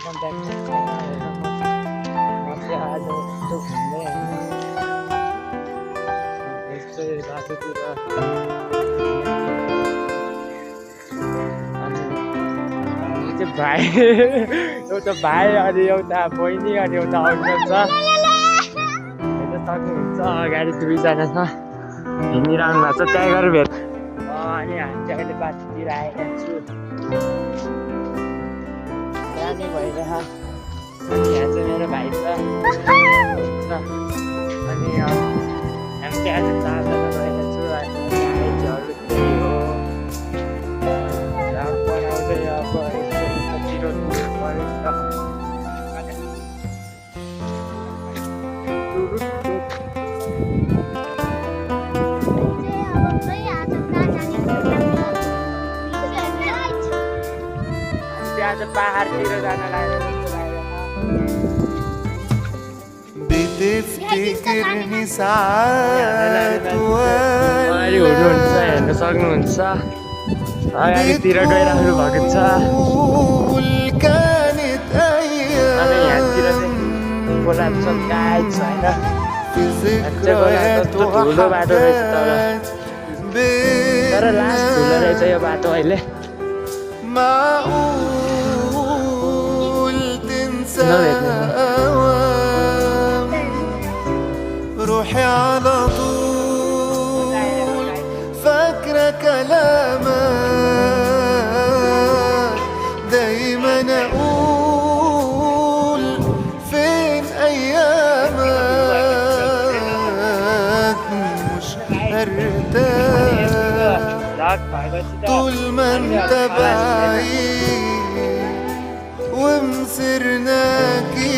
कन्ट्याक्ट म चाहिँ आज यस्तो घुम्दै यस्तै बाटोतिर अनि चाहिँ भाइ एउटा भाइ अनि एउटा बहिनी अनि एउटा अङ्कल छ हेर्न सक्नुहुन्छ अगाडि दुईजना छ हिँडिरहनु भएको छ टाइगर भेट अनि हामी चाहिँ अहिले बाटोतिर आएका छु जाने भइरह अनि यहाँ चाहिँ मेरो भाइ छ अनि हामी चाहिँ आज चारजना गएका छु भाइहरू त्यही हो बनाउँदै अब छिटो आज पहाडतिर जान लागेको हुनुहुन्छ हेर्न सक्नुहुन्छ अगाडितिर गइराख्नु भएको छ अनि यहाँतिर चाहिँ गोलाप छ गाई छ होइन ठुलो बाटो रहेछ तर लास्ट ठुलो रहेछ यो बाटो अहिले روحي على طول فاكرة كلامك دايما اقول فين ايامك مش هرتاح طول ما انت بعيد ومسرناكي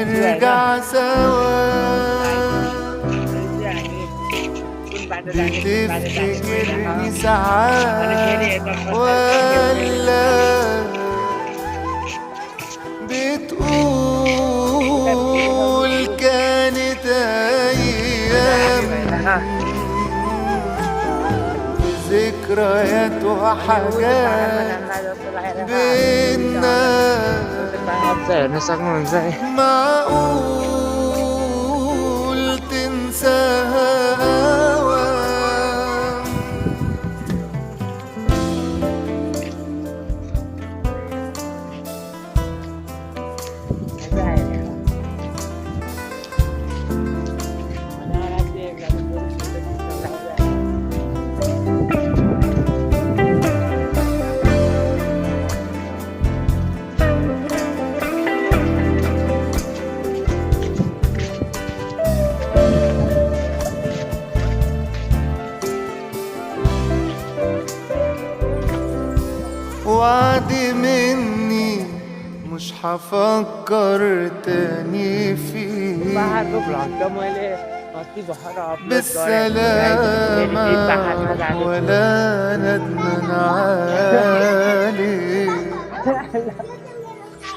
نرجع سوا تفتكرني ساعات ولا بتقول كانت أيام ذكريات وحاجات بينا معقول تنساها وعد مني مش هفكر تاني فيه بالسلامة ولا ندمان عليه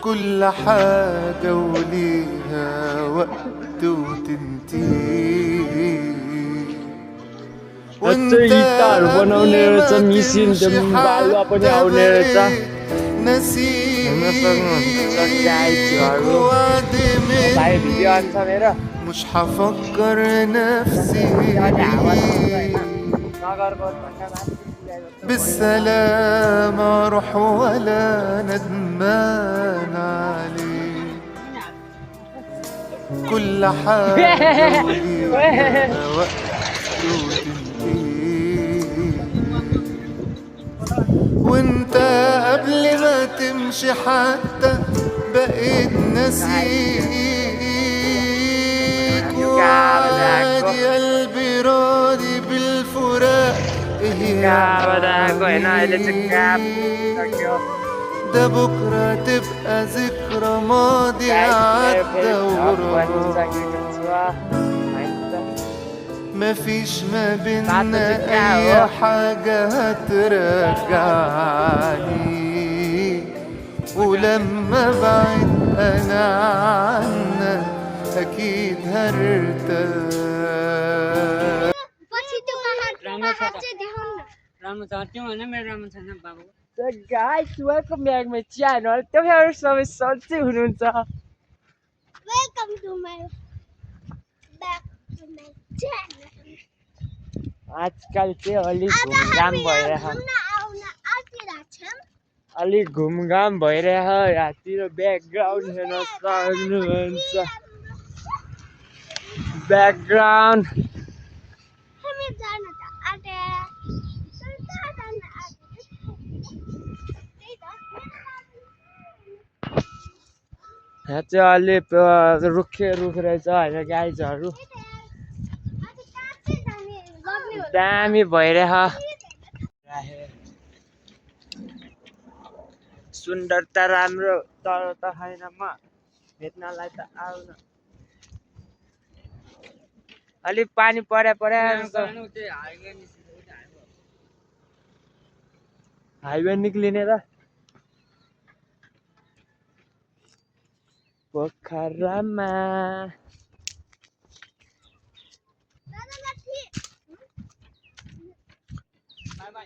كل حاجة وليها وقت وتنتهي गिटारहरू बनाउने रहेछ मिसिन बालुवा पनि आउने रहेछ हेर्न सक्नुहुन्छ गाइजहरू भाइ भिडियो आन्छ मेरो مش هفكر نفسي بالسلامة اروح ولا ندمان عليه كل حاجة وليها وقت وانت قبل ما تمشي حتى بقيت نسيك وعادي قلبي راضي بالفراق ده بكرة تبقى ذكرى ماضي عدى وراك مفيش ما بينا اي حاجة هترجعني ولما بعد انا عنك اكيد هرتاح राम्रो छ त्यो भने मेरो राम्रो छैन बाबु The guys, welcome back my channel. तपाईँहरू सबै सन्चै हुनुहुन्छ? Welcome to my channel. आजकल चाहिँ अलिक घुमघाम भइरहेछ अलिक घुमघाम भइरहेछ यहाँतिर ब्याकग्राउन्ड हेर्न सक्नुहुन्छ ब्याकग्राउन्ड यहाँ चाहिँ अलिक रुख रहेछ होइन गाइजहरू दामी भइरहेछ सुन्दरता राम्रो तर त छैन म भेट्नलाई त आउन अलिक पानी पर्या हाइवे निक्लिने र पोखरामा Bye bye.